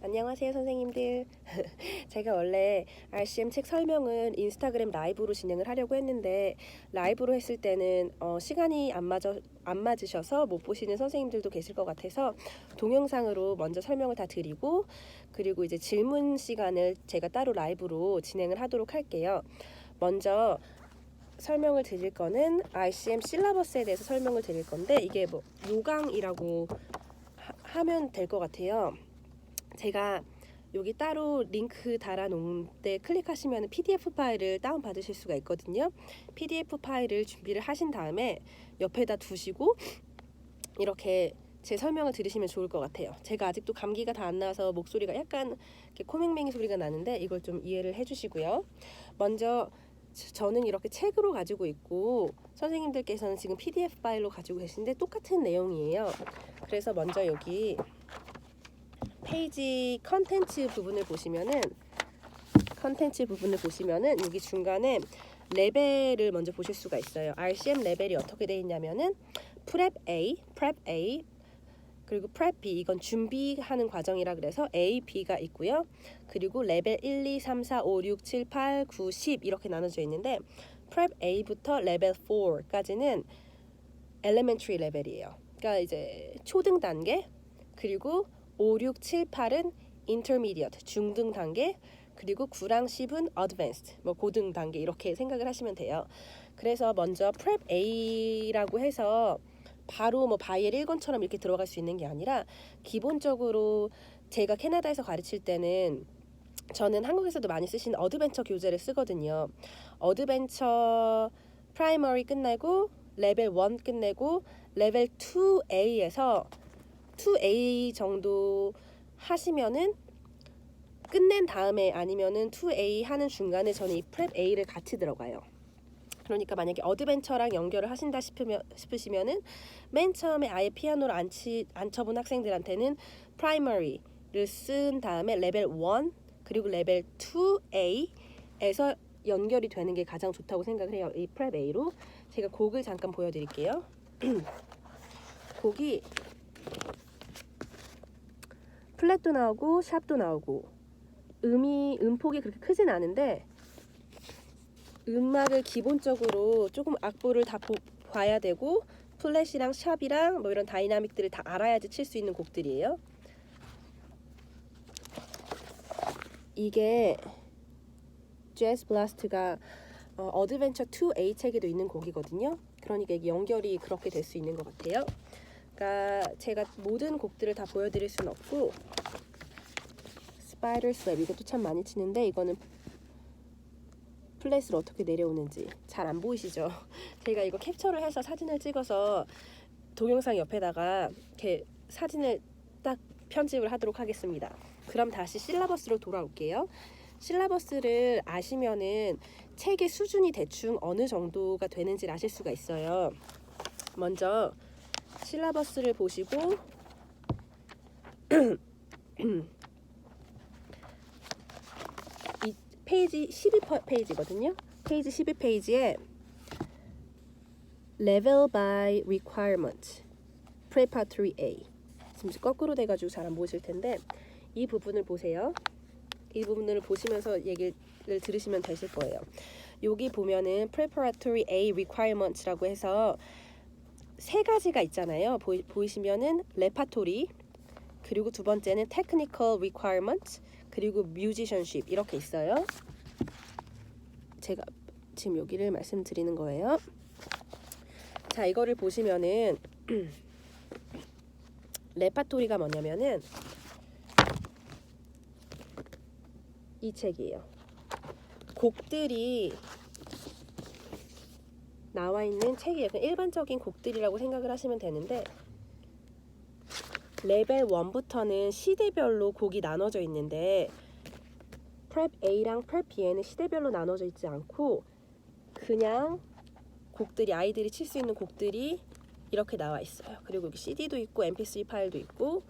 안녕하세요, 선생님들. 제가 원래 RCM 책 설명은 인스타그램 라이브로 진행을 하려고 했는데 라이브로 했을 때는 시간이 안 맞으셔서 못 보시는 선생님들도 계실 것 같아서 동영상으로 먼저 설명을 다 드리고, 그리고 이제 질문 시간을 제가 따로 라이브로 진행을 하도록 할게요. 먼저 설명을 드릴 거는 RCM 실라버스에 대해서 설명을 드릴 건데, 이게 뭐 요강이라고 하면 될 것 같아요. 제가 여기 따로 링크 달아놓은데 클릭하시면 PDF 파일을 다운받으실 수가 있거든요. PDF 파일을 준비를 하신 다음에 옆에다 두시고 이렇게 제 설명을 들으시면 좋을 것 같아요. 제가 아직도 감기가 다 안 나와서 목소리가 약간 이렇게 코맹맹이 소리가 나는데 이걸 좀 이해를 해주시고요. 먼저 저는 이렇게 책으로 가지고 있고 선생님들께서는 지금 PDF 파일로 가지고 계신데 똑같은 내용이에요. 그래서 먼저 여기 페이지 컨텐츠 부분을 보시면은 여기 중간에 레벨을 먼저 보실 수가 있어요. RCM 레벨이 어떻게 되어 있냐면은 Prep A, 그리고 Prep B, 이건 준비하는 과정이라 그래서 A, B가 있고요. 그리고 레벨 1, 2, 3, 4, 5, 6, 7, 8, 9, 10 이렇게 나눠져 있는데 Prep A부터 레벨 4까지는 Elementary 레벨이에요. 그러니까 이제 초등 단계, 그리고 5, 6, 7, 8은 Intermediate, 중등 단계, 그리고 9랑 10은 Advanced, 뭐 고등 단계 이렇게 생각을 하시면 돼요. 그래서 먼저 Prep A라고 해서 바로 뭐 바이엘 1권처럼 이렇게 들어갈 수 있는 게 아니라 기본적으로 제가 캐나다에서 가르칠 때는 저는 한국에서도 많이 쓰시는 어드벤처 교재를 쓰거든요. 어드벤처 프라이머리 끝내고 레벨 1 끝내고 레벨 2A에서 2A 정도 하시면은 끝낸 다음에 아니면은 2A 하는 중간에 저는 이 프랩 A를 같이 들어가요. 그러니까 만약에 어드벤처랑 연결을 하신다 싶으시면은 맨 처음에 아예 피아노를 안 쳐본 학생들한테는 프라이머리를 쓴 다음에 레벨 1 그리고 레벨 2A에서 연결이 되는 게 가장 좋다고 생각을 해요. 이 프랩 A로. 제가 곡을 잠깐 보여드릴게요. 곡이 플랫도 나오고 샵도 나오고 음폭이 그렇게 크진 않은데 음악을 기본적으로 조금 악보를 다 봐야 되고 플랫이랑 샵이랑 뭐 이런 다이나믹들을 다 알아야지 칠 수 있는 곡들이에요. 이게 재즈 블라스트가 어드벤처 2A 책에도 있는 곡이거든요. 그러니까 이게 연결이 그렇게 될 수 있는 것 같아요. 그러니까 제가 모든 곡들을 다 보여드릴 수는 없고, 스파이더 슬랩 이것도 참 많이 치는데 이거는 플랫을 어떻게 내려오는지 잘 안 보이시죠? 제가 이거 캡처를 해서 사진을 찍어서 동영상 옆에다가 이렇게 사진을 딱 편집을 하도록 하겠습니다. 그럼 다시 실라버스로 돌아올게요. 실라버스를 아시면은 책의 수준이 대충 어느 정도가 되는지를 아실 수가 있어요. 먼저 실라버스를 보시고 이 페이지 12페이지거든요. 페이지 12페이지에 Level by Requirement Preparatory A, 지금 거꾸로 돼가지고 잘 안 보실 텐데 이 부분을 보세요. 이 부분을 보시면서 얘기를 들으시면 되실 거예요. 여기 보면은 Preparatory A Requirements라고 해서 세 가지가 있잖아요. 보이시면은 레파토리, 그리고 두 번째는 Technical Requirements, 그리고 Musicianship 이렇게 있어요. 제가 지금 여기를 말씀드리는 거예요. 자, 이거를 보시면은 레파토리가 뭐냐면은 이 책이에요. 곡들이 나와 있는 책이에요. 일반적인 곡들이라고 생각을 하시면 되는데 레벨 1부터는 시대별로 곡이 나눠져 있는데 프랩 A랑 프랩 B에는 시대별로 나눠져 있지 않고 그냥 곡들이, 아이들이 칠 수 있는 곡들이 이렇게 나와 있어요. 그리고 여기 CD도 있고 MP3 파일도 있고,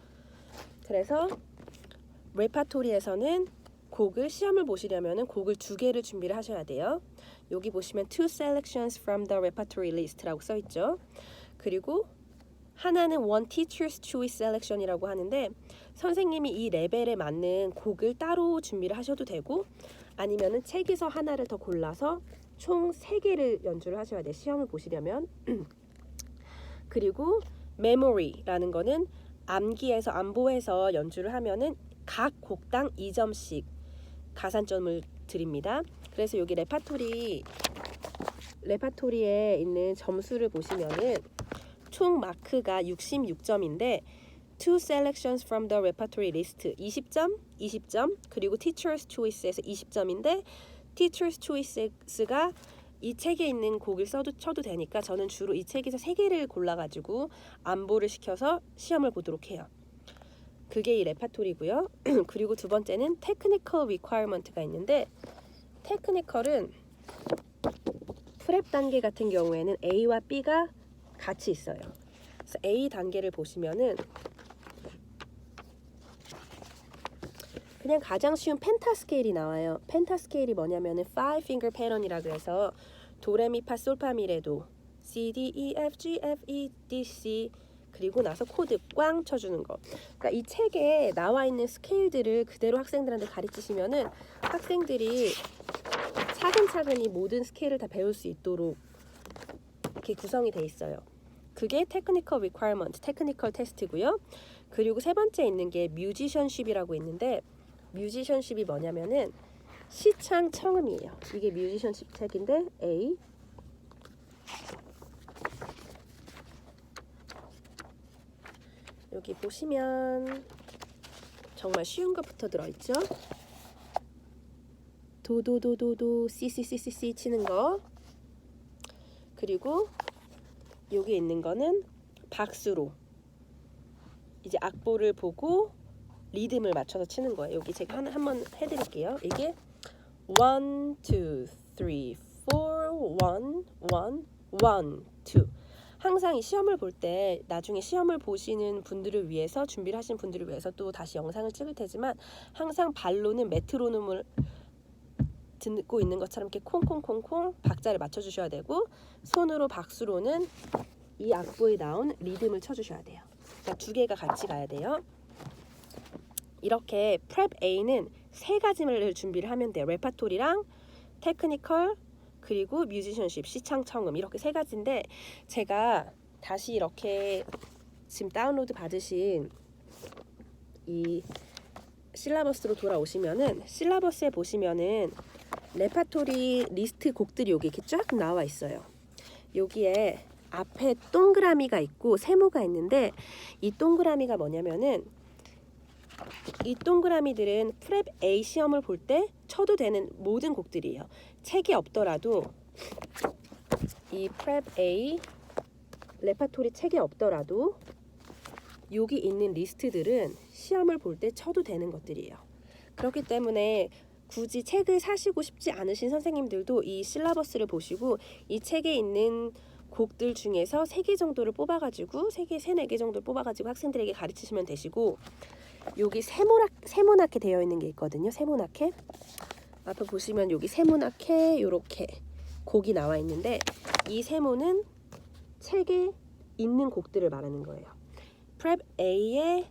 그래서 레파토리에서는 곡을 시험을 보시려면 곡을 2개를 준비를 하셔야 돼요. 여기 보시면 2 selections from the repertory list라고 써있죠. 그리고 하나는 One Teacher's Choice Selection이라고 하는데 선생님이 이 레벨에 맞는 곡을 따로 준비를 하셔도 되고 아니면은 책에서 하나를 더 골라서 총 3개를 연주를 하셔야 돼요. 시험을 보시려면. 그리고 Memory라는 거는 암기해서 안보해서 연주를 하면은 각 곡당 2점씩 가산점을 드립니다. 그래서 여기 레파토리에 있는 점수를 보시면은 총 마크가 66점인데 Two selections from the repertory list 20점, 20점 그리고 Teacher's Choice에서 20점인데 Teacher's Choice가 이 책에 있는 곡을 쳐도 되니까 저는 주로 이 책에서 3개를 골라가지고 안보를 시켜서 시험을 보도록 해요. 그게 이 레파토리고요. 그리고 두 번째는 Technical Requirement가 있는데 테크니컬은 프랩 단계 같은 경우에는 A와 B가 같이 있어요. 그래서 A 단계를 보시면은 그냥 가장 쉬운 펜타 스케일이 나와요. 펜타 스케일이 뭐냐면은 5 finger pattern이라 그래서 도레미파솔파미레도 C D E F G F E D C 그리고 나서 코드 꽝 쳐주는 거. 그러니까 이 책에 나와 있는 스케일들을 그대로 학생들한테 가르치시면은 학생들이 차근차근히 모든 스케일을 다 배울 수 있도록 이렇게 구성이 돼 있어요. 그게 테크니컬 리ኳ어먼트, 테크니컬 테스트고요. 그리고 세 번째 있는 게 뮤지션십이라고 있는데 뮤지션십이 뭐냐면은 시창 청음이에요. 이게 뮤지션십 책인데 A 여기 보시면 정말 쉬운 것부터 들어있죠. 도도도도도 CCCCC 치는 거 그리고 여기 있는 거는 박수로 이제 악보를 보고 리듬을 맞춰서 치는 거예요. 여기 제가 한번 해드릴게요. 이게 1, 2, 3, 4, 1, 1, 1, 2 항상 이 시험을 볼 때 나중에 시험을 보시는 분들을 위해서 준비를 하신 분들을 위해서 또 다시 영상을 찍을 테지만 항상 발로는 메트로놈을 듣고 있는 것처럼 이렇게 콩콩콩콩 박자를 맞춰주셔야 되고 손으로 박수로는 이 악보에 나온 리듬을 쳐주셔야 돼요. 그러니까 2개가 같이 가야 돼요. 이렇게 프랩 A는 3가지를 준비를 하면 돼요. 레파토리랑 테크니컬 그리고 뮤지션십, 시창 청음 이렇게 3가지인데 제가 다시 이렇게 지금 다운로드 받으신 이 실라버스로 돌아오시면은 실라버스에 보시면은 레파토리 리스트 곡들이 여기 이렇게 쫙 나와 있어요. 여기에 앞에 동그라미가 있고 세모가 있는데 이 동그라미가 뭐냐면은 이 동그라미들은 프랩 A 시험을 볼 때 쳐도 되는 모든 곡들이에요. 책이 없더라도 이 프랩 A 레파토리 책이 없더라도 여기 있는 리스트들은 시험을 볼 때 쳐도 되는 것들이에요. 그렇기 때문에 굳이 책을 사시고 싶지 않으신 선생님들도 이 실라버스를 보시고 이 책에 있는 곡들 중에서 3개 정도를 뽑아가지고 3개, 4개 정도를 뽑아가지고 학생들에게 가르치시면 되시고 여기 세모나게 되어 있는 게 있거든요. 세모나게 앞에 보시면 여기 세모나게 이렇게 곡이 나와 있는데 이 세모는 책에 있는 곡들을 말하는 거예요. 프랩 A에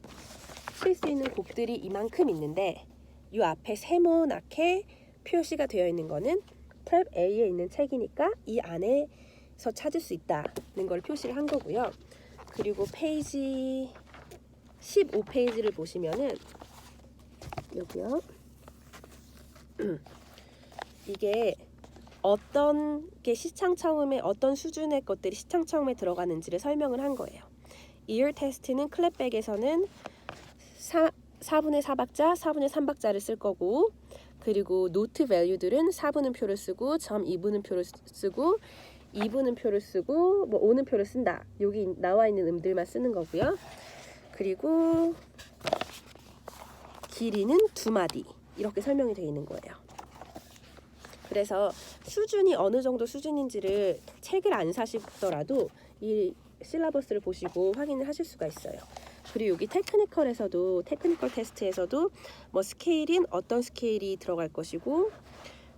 칠 수 있는 곡들이 이만큼 있는데 이 앞에 세모나게 표시가 되어 있는 거는 프랩 A에 있는 책이니까 이 안에서 찾을 수 있다는 걸 표시를 한 거고요. 그리고 페이지 15페이지를 보시면은 여기요. 이게 어떤 게 시창 처음에 어떤 수준의 것들이 시창 처음에 들어가는지를 설명을 한 거예요. 이얼 테스트는 클랩백에서는 4분의 4박자, 4분의 3박자를 쓸 거고 그리고 노트 밸류들은 4분음 표를 쓰고 점 2분음 표를 쓰고 2분음 표를 쓰고 뭐 5는 표를 쓴다. 여기 나와 있는 음들만 쓰는 거고요. 그리고 길이는 2마디 이렇게 설명이 되어 있는 거예요. 그래서 수준이 어느 정도 수준인지를 책을 안 사시더라도 이 실라버스를 보시고 확인을 하실 수가 있어요. 그리고 여기 테크니컬 테스트에서도 뭐 스케일인 어떤 스케일이 들어갈 것이고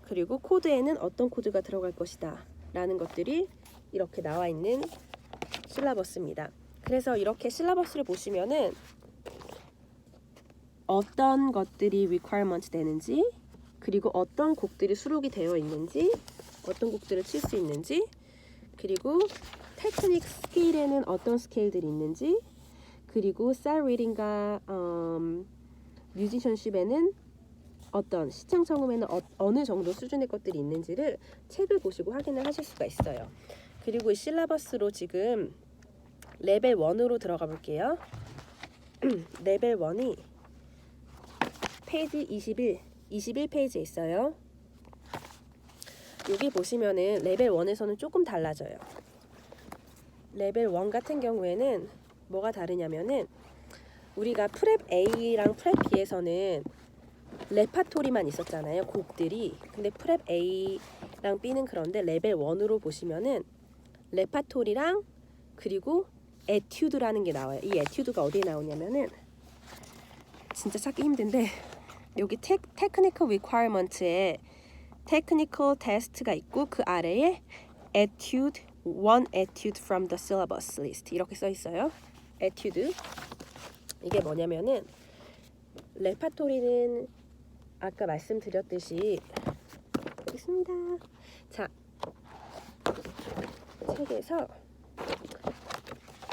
그리고 코드에는 어떤 코드가 들어갈 것이다 라는 것들이 이렇게 나와 있는 실라버스입니다. 그래서 이렇게 실러버스를 보시면은 어떤 것들이 requirement 되는지, 그리고 어떤 곡들이 수록이 되어 있는지, 어떤 곡들을 칠 수 있는지, 그리고 테크닉 스케일에는 어떤 스케일들이 있는지, 그리고 셀 리딩과 뮤지션십에는 어떤 시청 청음에는 어느 정도 수준의 것들이 있는지를 책을 보시고 확인을 하실 수가 있어요. 그리고 이 실러버스로 지금 레벨 1으로 들어가 볼게요. 레벨 1이 페이지 21페이지에 있어요. 여기 보시면은 레벨 1에서는 조금 달라져요. 레벨 1 같은 경우에는 뭐가 다르냐면은 우리가 프랩 A랑 프랩 B에서는 레파토리만 있었잖아요. 곡들이. 근데 프랩 A랑 B는 그런데 레벨 1으로 보시면은 레파토리랑 그리고 에튜드라는 게 나와요. 이 에튜드가 어디에 나오냐면은 진짜 찾기 힘든데 여기 테크니컬 리ኳ어먼트에 테크니컬 테스트가 있고 그 아래에 etude, one etude from the syllabus list 이렇게 써 있어요. etude 이게 뭐냐면은 레파토리는 아까 말씀드렸듯이 있습니다. 자, 책에서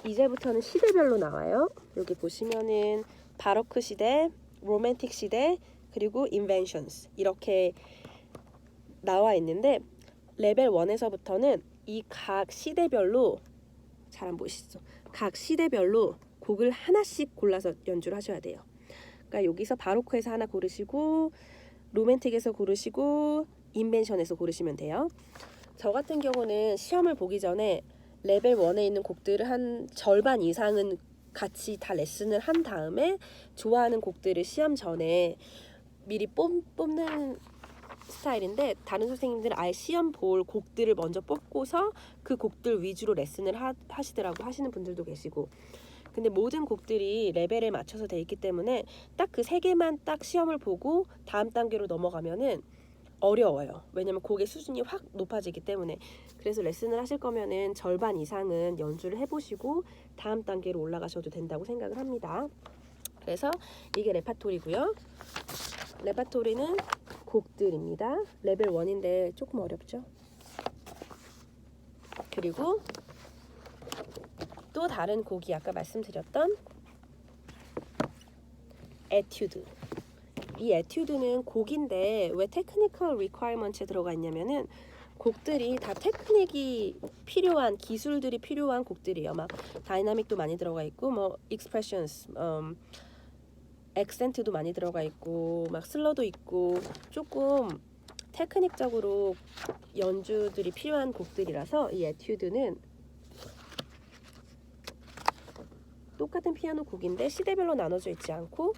이제부터는 시대별로 나와요. 여기 보시면은 바로크 시대, 로맨틱 시대, 그리고 인벤션스 이렇게 나와 있는데 레벨 1에서부터는 이 각 시대별로 잘 안 보이시죠? 각 시대별로 곡을 하나씩 골라서 연주를 하셔야 돼요. 그러니까 여기서 바로크에서 하나 고르시고 로맨틱에서 고르시고 인벤션에서 고르시면 돼요. 저 같은 경우는 시험을 보기 전에 레벨 1에 있는 곡들을 한 절반 이상은 같이 다 레슨을 한 다음에 좋아하는 곡들을 시험 전에 미리 뽑는 스타일인데 다른 선생님들은 아예 시험 볼 곡들을 먼저 뽑고서 그 곡들 위주로 레슨을 하시더라고 하시는 분들도 계시고 근데 모든 곡들이 레벨에 맞춰서 돼 있기 때문에 딱 그 세 개만 딱 시험을 보고 다음 단계로 넘어가면은 어려워요. 왜냐면 곡의 수준이 확 높아지기 때문에 그래서 레슨을 하실 거면은 절반 이상은 연주를 해보시고 다음 단계로 올라가셔도 된다고 생각을 합니다. 그래서 이게 레파토리고요. 레파토리는 곡들입니다. 레벨 1인데 조금 어렵죠. 그리고 또 다른 곡이 아까 말씀드렸던 에튜드. 이 에튜드는 곡인데 왜 테크니컬 리ኳ어먼트에 들어가 있냐면은 곡들이 다 테크닉이 필요한 기술들이 필요한 곡들이에요. 막 다이나믹도 많이 들어가 있고 뭐 익스프레션스 액센트도 많이 들어가 있고 막 슬러도 있고 조금 테크닉적으로 연주들이 필요한 곡들이라서 이 에튜드는 똑같은 피아노 곡인데 시대별로 나눠져 있지 않고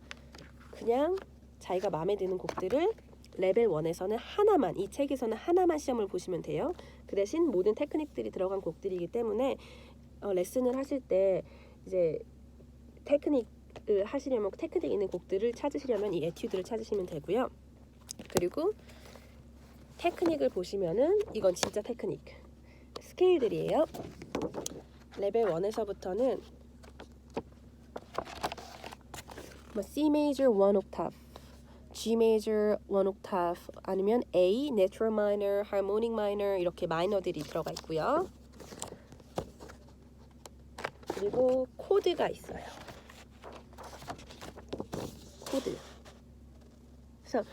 그냥 자기가 마음에 드는 곡들을 레벨 1에서는 하나만 이 책에서는 하나만 시험을 보시면 돼요. 그 대신 모든 테크닉들이 들어간 곡들이기 때문에 레슨을 하실 때 이제 테크닉을 하시려면 테크닉 있는 곡들을 찾으시려면 이 에튜드를 찾으시면 되고요. 그리고 테크닉을 보시면은 이건 진짜 테크닉 스케일들이에요. 레벨 1에서부터는 뭐 C major 1 octave, G major 1 octave 아니면 A, natural minor, harmonic minor 이렇게 마이너들이 들어가 있고요. 그리고 코드가 있어요. 코드. 그래서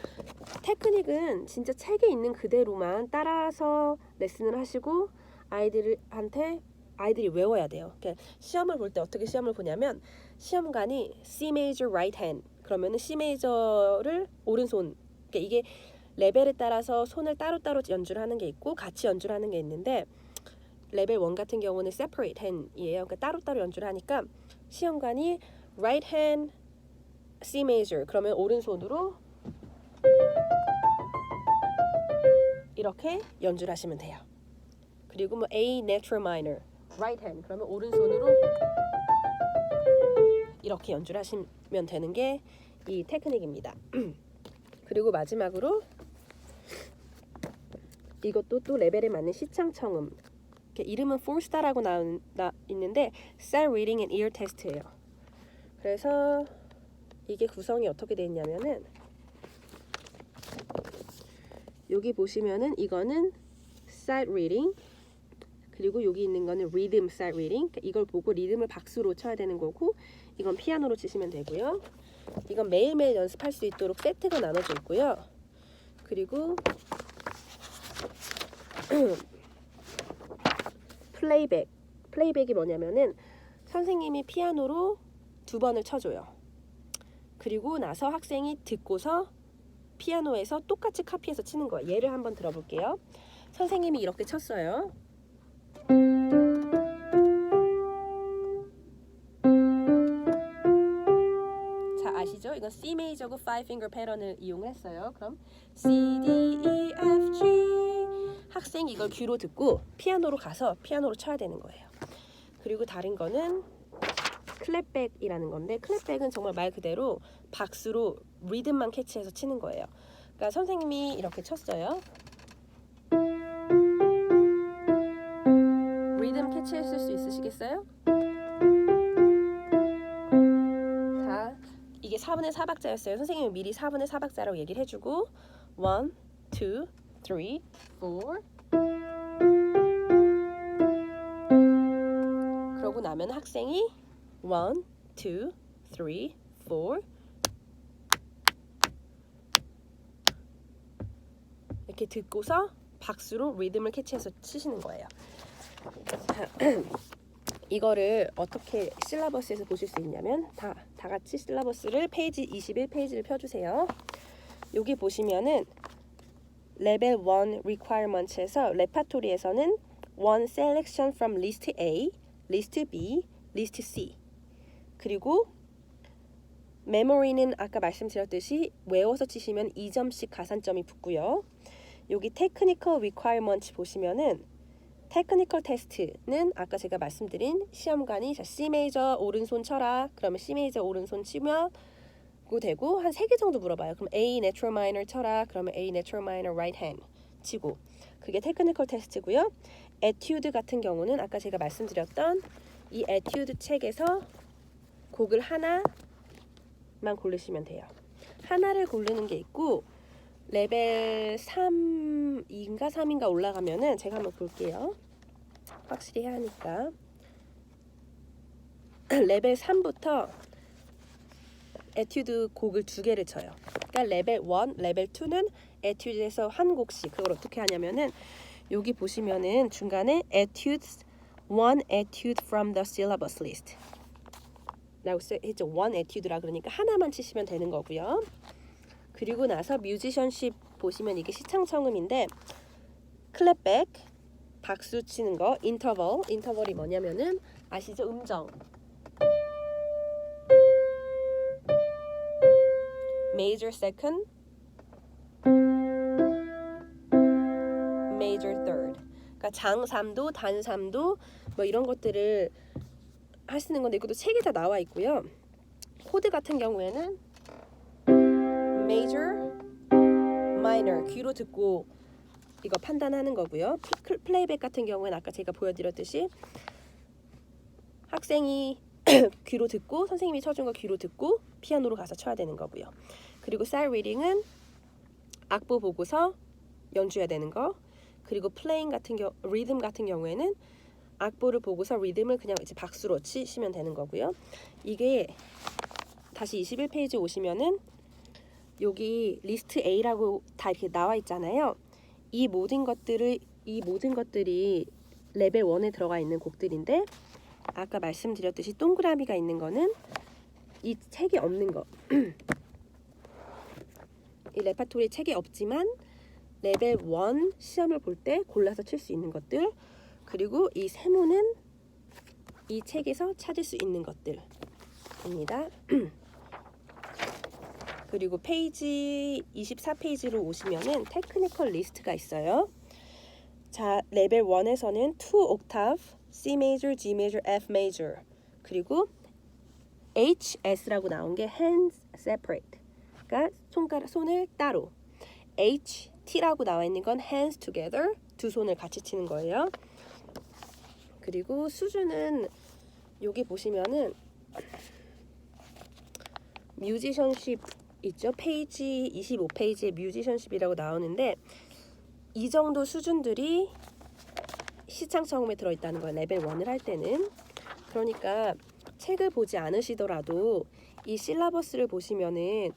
테크닉은 진짜 책에 있는 그대로만 따라서 레슨을 하시고 아이들이 외워야 돼요. 그러니까 시험을 볼 때 어떻게 시험을 보냐면 시험관이 C major right hand 그러면은 C major를 오른손 그러니까 이게 레벨에 따라서 손을 따로따로 연주를 하는 게 있고 같이 연주를 하는 게 있는데 레벨 1 같은 경우는 separate hand이에요. 그러니까 따로따로 연주를 하니까 시험관이 right hand C major 그러면 오른손으로 이렇게 연주를 하시면 돼요. 그리고 뭐 A natural minor right hand 그러면 오른손으로 이렇게 연주를 하시면 되는 게 이 테크닉입니다. 그리고 마지막으로 이것도 또 레벨에 맞는 시창 청음 이름은 4star라고 있는데 sight reading and ear test예요. 그래서 이게 구성이 어떻게 되어 있냐면은 여기 보시면은 이거는 sight reading, 그리고 여기 있는 거는 rhythm sight reading. 그러니까 이걸 보고 리듬을 박수로 쳐야 되는 거고, 이건 피아노로 치시면 되고요. 이건 매일매일 연습할 수 있도록 세트가 나눠져 있고요. 그리고 플레이백이 뭐냐면은 선생님이 피아노로 2번을 쳐줘요. 그리고 나서 학생이 듣고서 피아노에서 똑같이 카피해서 치는 거예요. 예를 한번 들어볼게요. 선생님이 이렇게 쳤어요. 자, 아시죠? 이건 C 메이저고 5finger 패턴을 이용했어요. 그럼 C, D, E, F, G. 학생이 이걸 귀로 듣고 피아노로 가서 피아노로 쳐야 되는 거예요. 그리고 다른 거는 클랩백이라는 건데, 클랩백은 정말 말 그대로 박수로 리듬만 캐치해서 치는 거예요. 그러니까 선생님이 이렇게 쳤어요. 리듬 캐치했을 수 있으시겠어요? 자, 이게 4분의 4박자였어요. 선생님이 미리 4분의 4박자라고 얘기를 해주고 1, 2, 3, 4 그러고 나면 학생이 1, 2, 3, 4 이렇게 듣고서 박수로 리듬을 캐치해서 치시는 거예요. 이거를 어떻게 실라버스에서 보실 수 있냐면 다 같이 실라버스를 페이지 21페이지를 펴주세요. 여기 보시면은 레벨 1 requirements에서 레파토리에서는 one selection from list A, list B, list C, 그리고 메모리는 아까 말씀드렸듯이 외워서 치시면 2점씩 가산점이 붙고요. 여기 technical requirements 보시면은 테크니컬 테스트는 아까 제가 말씀드린 시험관이 C 메이저 오른손 쳐라. 그러면 C 메이저 오른손 치면 되고 한 3개 정도 물어봐요. 그럼 A natural minor 쳐라. 그러면 A natural minor right hand 치고, 그게 테크니컬 테스트고요. 에튜드 같은 경우는 아까 제가 말씀드렸던 이 에튜드 책에서 곡을 하나만 고르시면 돼요. 하나를 고르는 게 있고, 레벨 3인가 3인가 올라가면은 제가 한번 볼게요. 확실히 해야 하니까. 레벨 3부터 에튜드 곡을 2개를 쳐요. 그러니까 레벨 1, 레벨 2는 에튜드에서 한 곡씩. 그걸 어떻게 하냐면은 여기 보시면은 중간에 etudes, one etude from the syllabus list 라고 써있죠. one etude라 그러니까 하나만 치시면 되는 거고요. 그리고 나서 뮤지션십 보시면 이게 시창청음인데 클랩백, 박수 치는 거, 인터벌이 뭐냐면은 아시죠? 음정. major second, major third. 그러니까 장3도, 단3도 뭐 이런 것들을 하시는 건데 이것도 책에 다 나와 있고요. 코드 같은 경우에는 major, minor 귀로 듣고 이거 판단하는 거고요. 플레이백 같은 경우에는 아까 제가 보여드렸듯이 학생이 귀로 듣고 선생님이 쳐준 거 귀로 듣고 피아노로 가서 쳐야 되는 거고요. 그리고 sight reading은 악보 보고서 연주해야 되는 거. 그리고 playing 같은 리듬 같은 경우에는 악보를 보고서 리듬을 그냥 이제 박수로 치시면 되는 거고요. 이게 다시 21페이지 오시면은 여기 리스트 A라고 다 이렇게 나와 있잖아요. 이 모든 것들이 레벨 1에 들어가 있는 곡들인데 아까 말씀드렸듯이 동그라미가 있는 거는 이 책이 없는 거. 이 레파토리 책이 없지만 레벨 1 시험을 볼 때 골라서 칠 수 있는 것들, 그리고 이 세모는 이 책에서 찾을 수 있는 것들입니다. 그리고 페이지 24페이지로 오시면은 테크니컬 리스트가 있어요. 자, 레벨 1에서는 2 octave, C major, G major, F major, 그리고 HS라고 나온 게 hands separate, 그러니까 손을 따로. HT라고 나와 있는 건 hands together, 두 손을 같이 치는 거예요. 그리고 수준은 여기 보시면은 뮤지션십 있죠? 페이지 25페이지에 뮤지션십이라고 나오는데 이 정도 수준들이 시창 처음에 들어있다는 거예요. 레벨 1을 할 때는. 그러니까 책을 보지 않으시더라도 이 실라버스를 보시면은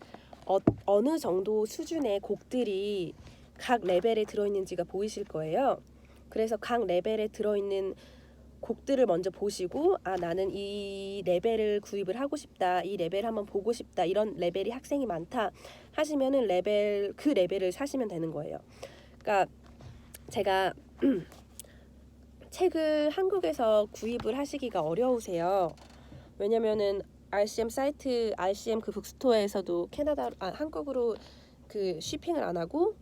어느 정도 수준의 곡들이 각 레벨에 들어있는지가 보이실 거예요. 그래서 각 레벨에 들어있는 곡들을 먼저 보시고 나는 이 레벨을 구입을 하고 싶다, 이 레벨 한번 보고 싶다, 이런 레벨이 학생이 많다 하시면은 그 레벨을 사시면 되는 거예요. 그러니까 제가 책을 한국에서 구입을 하시기가 어려우세요. 왜냐면은 RCM 사이트, RCM 그 북스토어에서도 한국으로 그 쉬핑을 안 하고,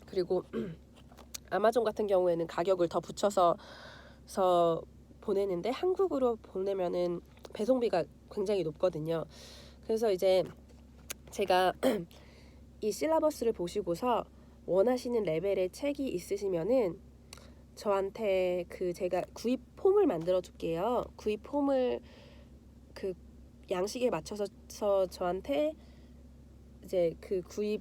그리고 아마존 같은 경우에는 가격을 더 붙여서 보내는데 한국으로 보내면은 배송비가 굉장히 높거든요. 그래서 이제 제가 이 실라버스를 보시고서 원하시는 레벨의 책이 있으시면은 저한테 제가 구입 폼을 만들어 줄게요. 구입 폼을 그 양식에 맞춰서 저한테 이제 그 구입을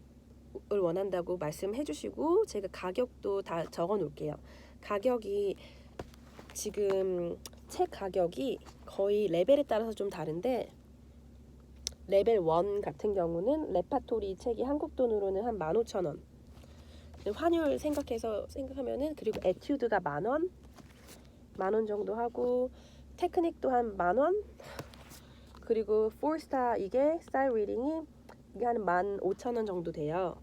원한다고 말씀해 주시고 제가 가격도 다 적어 놓을게요. 가격이 지금 책 가격이 거의 레벨에 따라서 좀 다른데, 레벨 1 같은 경우는 레파토리 책이 한국 돈으로는 한 15,000원. 환율 생각하면은, 그리고 에튜드가 10,000원 정도 하고, 테크닉도 한 10,000원, 그리고 4스타 이게 스타일 리딩이 이게 한 15,000원 정도 돼요.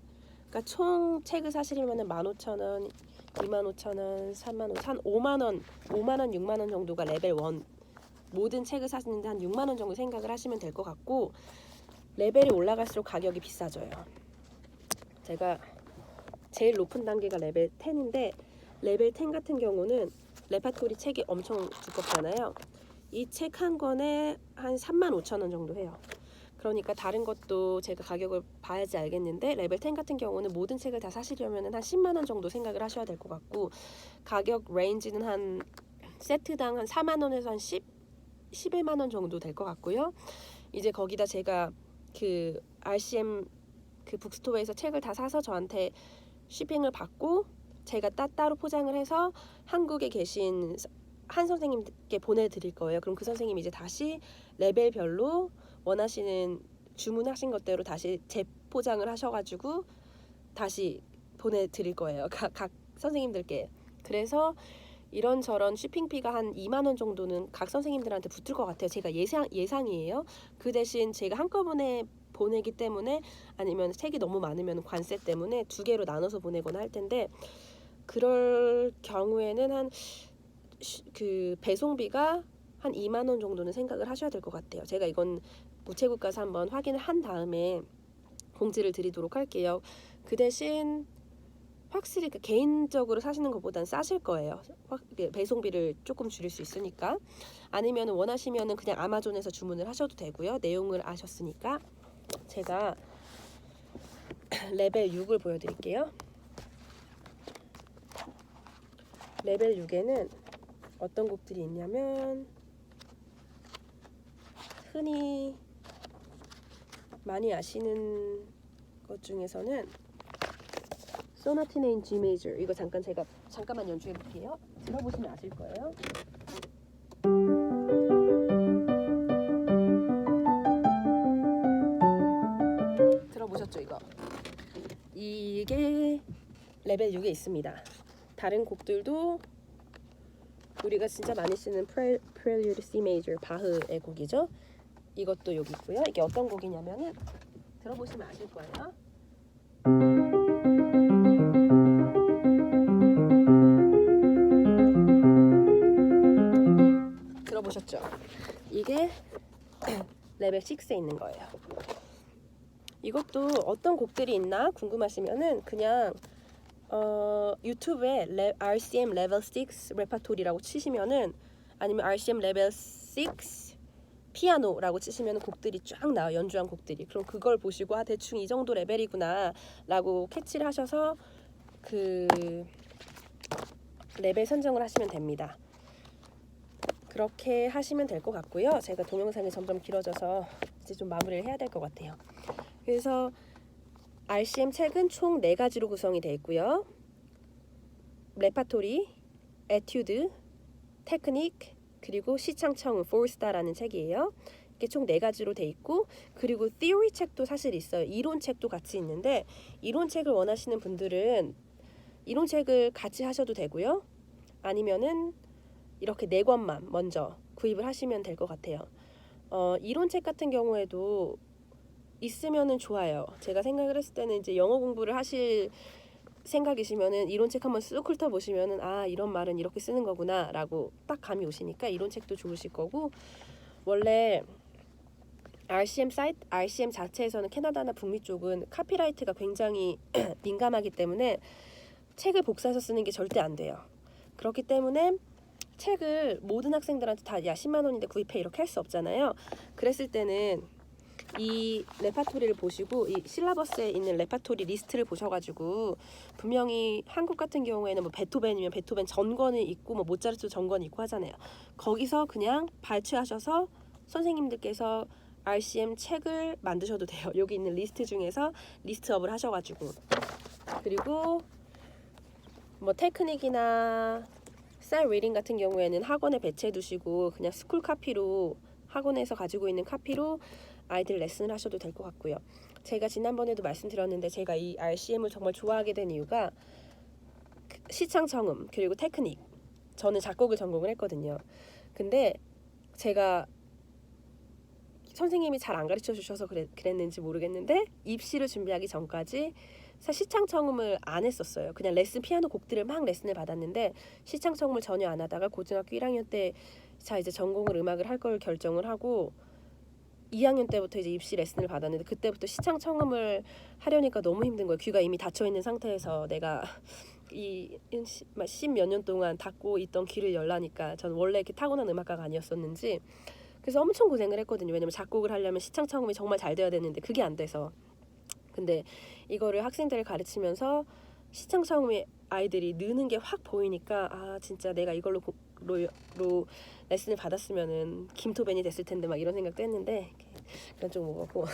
그러니까 총 책을 사시려면은 15,000원, 25,000원, 35,000원, 한 5만원, 6만원 정도가 레벨 1. 모든 책을 사시는데 한 6만원 정도 생각을 하시면 될 것 같고, 레벨이 올라갈수록 가격이 비싸져요. 제가 제일 높은 단계가 레벨 10인데 레벨 10 같은 경우는 레파토리 책이 엄청 두껍잖아요. 이 책 한 권에 한 35,000원 정도 해요. 그러니까 다른 것도 제가 가격을 봐야지 알겠는데, 레벨 10 같은 경우는 모든 책을 다 사시려면 한 10만원 정도 생각을 하셔야 될 것 같고, 가격 레인지는 한 세트당 한 4만원에서 한 11만원 정도 될 것 같고요. 이제 거기다 제가 그 RCM 그 북스토어에서 책을 다 사서 저한테 쉬핑을 받고 제가 따로 포장을 해서 한국에 계신 한 선생님께 보내드릴 거예요. 그럼 그 선생님이 이제 다시 레벨별로 원하시는 주문하신 것대로 다시 재포장을 하셔가지고 다시 보내드릴 거예요. 각 선생님들께. 그래서 이런저런 쉬핑비가 한 2만원 정도는 각 선생님들한테 붙을 것 같아요. 제가 예상이에요. 그 대신 제가 한꺼번에 보내기 때문에, 아니면 책이 너무 많으면 관세 때문에 두 개로 나눠서 보내거나 할 텐데, 그럴 경우에는 그 배송비가 한 2만원 정도는 생각을 하셔야 될 것 같아요. 제가 이건 우체국 가서 한번 확인을 한 다음에 공지를 드리도록 할게요. 그 대신 확실히 개인적으로 사시는 것보단 싸실 거예요. 배송비를 조금 줄일 수 있으니까. 아니면 원하시면 그냥 아마존에서 주문을 하셔도 되고요. 내용을 아셨으니까. 제가 레벨 6을 보여드릴게요. 레벨 6에는 어떤 곡들이 있냐면, 흔히 많이 아시는 것 중에서는 소나티네 인 G 메이저, 이거 잠깐만 연주해 볼게요. 들어보시면 아실 거예요. 들어보셨죠 이거? 이게 레벨 6에 있습니다. 다른 곡들도 우리가 진짜 많이 쓰는 Prelude C Major, 바흐의 곡이죠. 이것도 여기 있고요. 이게 어떤 곡이냐면은 들어보시면 아실 거예요. 들어보셨죠? 이게 레벨 6에 있는 거예요. 이것도 어떤 곡들이 있나 궁금하시면은 그냥 유튜브에 RCM 레벨 6 레파토리라고 치시면은, 아니면 RCM 레벨 6 피아노라고 치시면 곡들이 쫙 나와요. 연주한 곡들이. 그럼 그걸 보시고 대충 이 정도 레벨이구나 라고 캐치를 하셔서 그 레벨 선정을 하시면 됩니다. 그렇게 하시면 될 것 같고요. 제가 동영상이 점점 길어져서 이제 좀 마무리를 해야 될 것 같아요. 그래서 RCM 책은 총 4가지로 구성이 되어 있고요. 레파토리, 에튜드, 테크닉, 그리고 시창청음 4star라는 책이에요. 이게 총 4가지로 돼 있고, 그리고 theory 책도 사실 있어요. 이론 책도 같이 있는데, 이론 책을 원하시는 분들은 이론 책을 같이 하셔도 되고요. 아니면은 이렇게 4권만 먼저 구입을 하시면 될 것 같아요. 이론 책 같은 경우에도 있으면은 좋아요. 제가 생각을 했을 때는 이제 영어 공부를 하실 생각이시면은 이론책 한번 쑥 훑어보시면은 아, 이런 말은 이렇게 쓰는 거구나 라고 딱 감이 오시니까 이론책도 좋으실 거고, 원래 RCM 자체에서는 캐나다나 북미 쪽은 카피라이트가 굉장히 민감하기 때문에 책을 복사해서 쓰는 게 절대 안 돼요. 그렇기 때문에 책을 모든 학생들한테 다 야 10만 원인데 구입해 이렇게 할 수 없잖아요. 그랬을 때는 이 레파토리를 보시고 이 실라버스에 있는 레파토리 리스트를 보셔가지고, 분명히 한국 같은 경우에는 뭐 베토벤이면 베토벤 전권이 있고 뭐 모차르트 전권이 있고 하잖아요. 거기서 그냥 발췌하셔서 선생님들께서 RCM 책을 만드셔도 돼요. 여기 있는 리스트 중에서 리스트업을 하셔가지고. 그리고 뭐 테크닉이나 셀 리딩 같은 경우에는 학원에 배치해 두시고 그냥 스쿨 카피로, 학원에서 가지고 있는 카피로 아이들 레슨을 하셔도 될 것 같고요. 제가 지난번에도 말씀드렸는데 제가 이 RCM을 정말 좋아하게 된 이유가 시창청음 그리고 테크닉, 저는 작곡을 전공을 했거든요. 근데 제가 선생님이 잘 안 가르쳐 주셔서 그랬는지 모르겠는데 입시를 준비하기 전까지 사실 시창청음을 안 했었어요. 그냥 피아노 곡들을 막 레슨을 받았는데 시창청음을 전혀 안 하다가 고등학교 1학년 때 자 이제 전공을 음악을 할 걸 결정을 하고 2학년 때부터 이제 입시 레슨을 받았는데, 그때부터 시창청음을 하려니까 너무 힘든 거예요. 귀가 이미 닫혀 있는 상태에서 내가 이 10몇 년 동안 닫고 있던 귀를 열라니까, 전 원래 이렇게 타고난 음악가가 아니었었는지 그래서 엄청 고생을 했거든요. 왜냐면 작곡을 하려면 시창청음이 정말 잘 돼야 되는데 그게 안 돼서. 근데 이거를 학생들을 가르치면서 시창청음의 아이들이 느는 게 확 보이니까 아, 진짜 내가 이걸로 레슨을 받았으면은 김토벤이 됐을 텐데 막 이런 생각도 했는데 그건 좀 뭐고.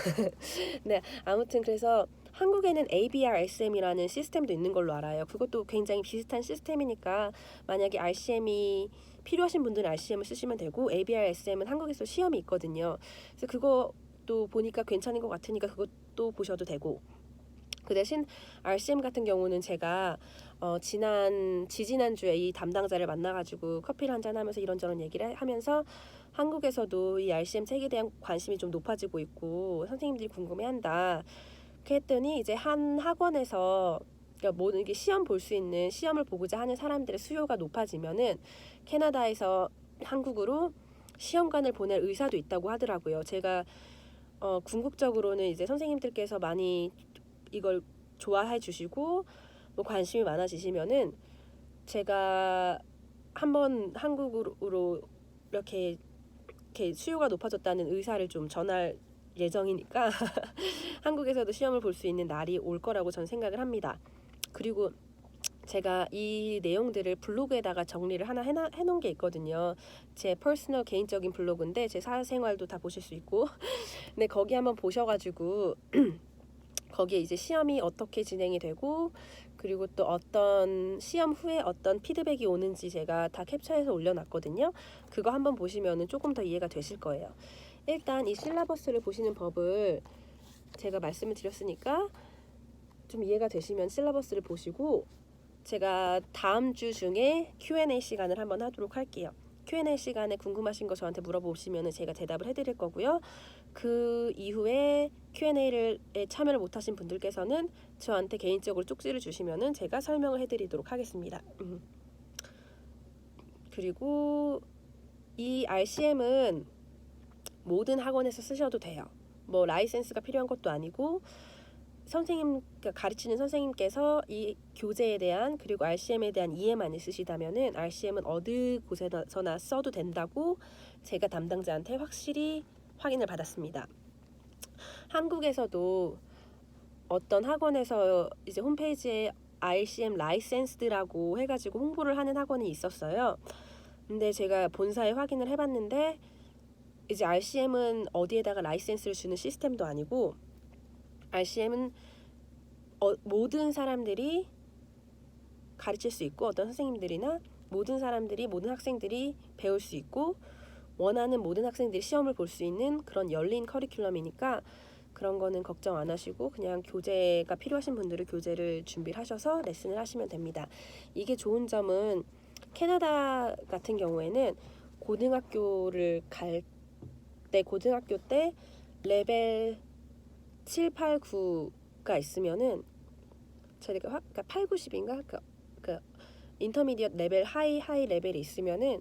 네, 아무튼 그래서 한국에는 ABR-SM이라는 시스템도 있는 걸로 알아요. 그것도 굉장히 비슷한 시스템이니까 만약에 RCM이 필요하신 분들은 RCM을 쓰시면 되고, ABR-SM은 한국에서 시험이 있거든요. 그래서 그것도 보니까 괜찮은 것 같으니까 그것도 보셔도 되고, 그 대신 RCM 같은 경우는 제가 지지난주에 이 담당자를 만나가지고 커피를 한잔 하면서 이런저런 얘기를 하면서 한국에서도 이 RCM 책에 대한 관심이 좀 높아지고 있고 선생님들이 궁금해한다. 그렇게 했더니 이제 한 학원에서, 그러니까 모든 게 시험 볼 수 있는, 시험을 보고자 하는 사람들의 수요가 높아지면은 캐나다에서 한국으로 시험관을 보낼 의사도 있다고 하더라고요. 제가 궁극적으로는 이제 선생님들께서 많이 이걸 좋아해 주시고 뭐 관심이 많아지시면은 제가 한번 한국으로 이렇게 수요가 높아졌다는 의사를 좀 전할 예정이니까 한국에서도 시험을 볼 수 있는 날이 올 거라고 전 생각을 합니다. 그리고 제가 이 내용들을 블로그에다가 정리를 하나 해놓은 게 있거든요. 제 퍼스널 개인적인 블로그인데 제 사생활도 다 보실 수 있고 근데 거기 한번 보셔가지고 거기에 이제 시험이 어떻게 진행이 되고 그리고 또 어떤 시험 후에 어떤 피드백이 오는지 제가 다 캡처해서 올려놨거든요. 그거 한번 보시면은 조금 더 이해가 되실 거예요. 일단 이 실라버스를 보시는 법을 제가 말씀을 드렸으니까 좀 이해가 되시면 실라버스를 보시고 제가 다음 주 중에 Q&A 시간을 한번 하도록 할게요. Q&A 시간에 궁금하신 거 저한테 물어보시면 제가 대답을 해드릴 거고요. 그 이후에 Q&A에 참여를 못하신 분들께서는 저한테 개인적으로 쪽지를 주시면 제가 설명을 해드리도록 하겠습니다. 그리고 이 RCM은 모든 학원에서 쓰셔도 돼요. 뭐 라이센스가 필요한 것도 아니고 선생님, 가르치는 선생님께서 이 교재에 대한 그리고 RCM에 대한 이해만 있으시다면은 RCM은 어느 곳에서나 써도 된다고 제가 담당자한테 확실히 확인을 받았습니다. 한국에서도 어떤 학원에서 이제 홈페이지에 RCM 라이센스드라고 해가지고 홍보를 하는 학원이 있었어요. 근데 제가 본사에 확인을 해봤는데 이제 RCM은 어디에다가 라이센스를 주는 시스템도 아니고 RCM은 모든 사람들이 가르칠 수 있고 어떤 선생님들이나 모든 사람들이 모든 학생들이 배울 수 있고 원하는 모든 학생들이 시험을 볼 수 있는 그런 열린 커리큘럼이니까 그런 거는 걱정 안 하시고 그냥 교재가 필요하신 분들은 교재를 준비를 하셔서 레슨을 하시면 됩니다. 이게 좋은 점은 캐나다 같은 경우에는 고등학교를 갈 때 고등학교 때 레벨 7, 8, 9가 있으면은 저희가 그러니까 8, 90인가 그 인터미디엇 레벨 하이 레벨이 있으면은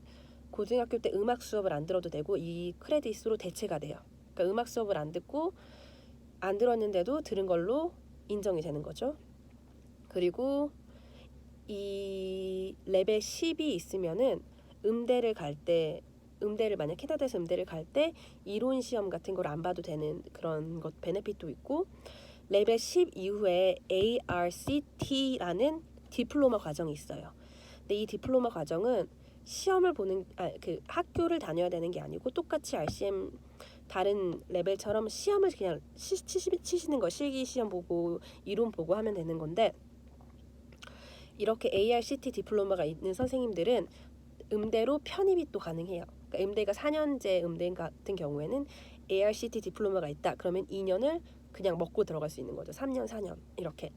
고등학교 때 음악 수업을 안 들어도 되고 이 크레딧으로 대체가 돼요. 그러니까 음악 수업을 안 듣고 안 들었는데도 들은 걸로 인정이 되는 거죠. 그리고 이 레벨 10이 있으면은 음대를 만약 캐나다에서 음대를 갈 때 이론 시험 같은 걸 안 봐도 되는 그런 것 베네핏도 있고 레벨 10 이후에 ARCT라는 디플로마 과정이 있어요. 근데 이 디플로마 과정은 시험을 보는 그 학교를 다녀야 되는 게 아니고 똑같이 RCM 다른 레벨처럼 시험을 그냥 치시는 거 실기 시험 보고 이론 보고 하면 되는 건데 이렇게 ARCT 디플로마가 있는 선생님들은 음대로 편입이 또 가능해요. 그러니까 음대가 4년제 음대 같은 경우에는 ARCT 디플로마가 있다. 그러면 2년을 그냥 먹고 들어갈 수 있는 거죠. 3년, 4년 이렇게.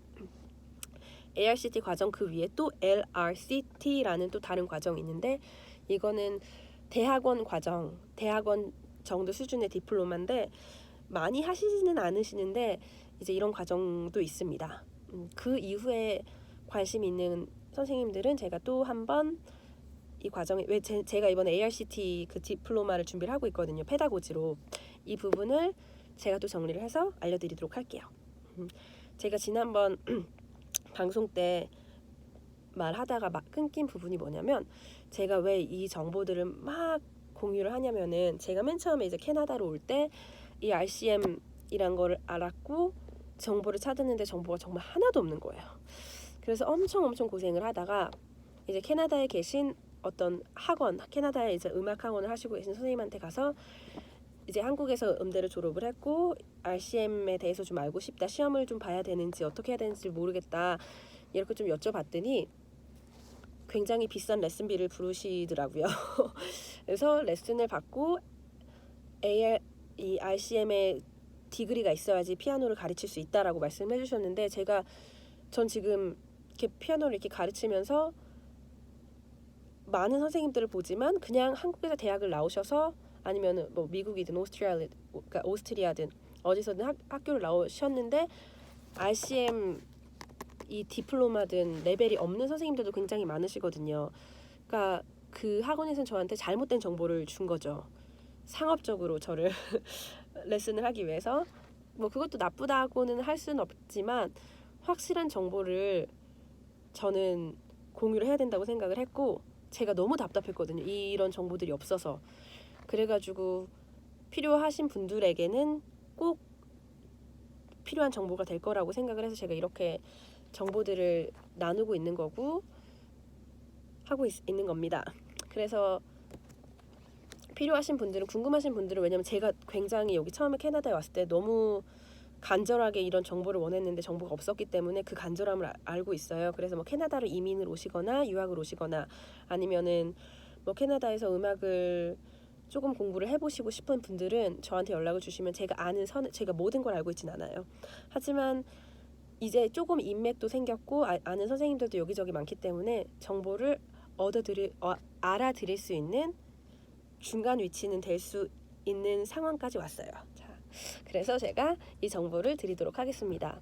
ARCT 과정 그 위에 또 LRCT라는 또 다른 과정이 있는데 이거는 대학원 과정, 대학원 정도 수준의 디플로마인데 많이 하시지는 않으시는데 이제 이런 과정도 있습니다. 그 이후에 관심 있는 선생님들은 제가 또 한번 이 과정에 왜 제가 이번에 ARCT 그 디플로마를 준비를 하고 있거든요. 페다고지로 이 부분을 제가 또 정리를 해서 알려드리도록 할게요. 제가 지난번 방송 때 말하다가 막 끊긴 부분이 뭐냐면 제가 왜 이 정보들을 막 공유를 하냐면은 제가 맨 처음에 이제 캐나다로 올 때 이 RCM이란 거를 알았고 정보를 찾았는데 정보가 정말 하나도 없는 거예요. 그래서 엄청 고생을 하다가 이제 캐나다에 계신 어떤 학원, 캐나다에 이제 음악 학원을 하시고 계신 선생님한테 가서 이제 한국에서 음대를 졸업을 했고 RCM에 대해서 좀 알고 싶다, 시험을 좀 봐야 되는지 어떻게 해야 되는지 모르겠다 이렇게 좀 여쭤봤더니 굉장히 비싼 레슨비를 부르시더라고요. 그래서 레슨을 받고 이 RCM의 디그리가 있어야지 피아노를 가르칠 수 있다라고 말씀해 주셨는데 전 지금 이렇게 피아노를 이렇게 가르치면서 많은 선생님들을 보지만 그냥 한국에서 대학을 나오셔서 아니면 뭐 미국이든 오스트리아든 어디서든 학교를 나오셨는데 RCM 이 디플로마든 레벨이 없는 선생님들도 굉장히 많으시거든요. 그러니까 그 학원에서는 저한테 잘못된 정보를 준 거죠. 상업적으로 저를 레슨을 하기 위해서 뭐 그것도 나쁘다고는 할 수는 없지만 확실한 정보를 저는 공유를 해야 된다고 생각을 했고 제가 너무 답답했거든요. 이런 정보들이 없어서. 그래가지고 필요하신 분들에게는 꼭 필요한 정보가 될 거라고 생각을 해서 제가 이렇게 정보들을 나누고 있는 거고 하고 있는 겁니다. 그래서 필요하신 분들은 궁금하신 분들은 왜냐면 제가 굉장히 여기 처음에 캐나다에 왔을 때 너무 간절하게 이런 정보를 원했는데 정보가 없었기 때문에 그 간절함을 알고 있어요. 그래서 뭐 캐나다로 이민을 오시거나 유학을 오시거나 아니면은 뭐 캐나다에서 음악을 조금 공부를 해보시고 싶은 분들은 저한테 연락을 주시면 제가 제가 모든 걸 알고 있진 않아요. 하지만 이제 조금 인맥도 생겼고 아는 선생님들도 여기저기 많기 때문에 정보를 알아들일 수 있는 중간 위치는 될 수 있는 상황까지 왔어요. 자, 그래서 제가 이 정보를 드리도록 하겠습니다.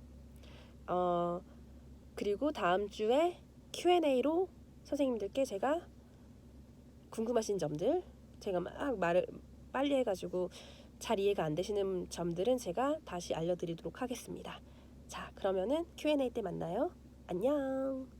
그리고 다음 주에 Q&A로 선생님들께 제가 궁금하신 점들 제가 막 말을 빨리 해가지고 잘 이해가 안 되시는 점들은 제가 다시 알려드리도록 하겠습니다. 자, 그러면은 Q&A 때 만나요. 안녕.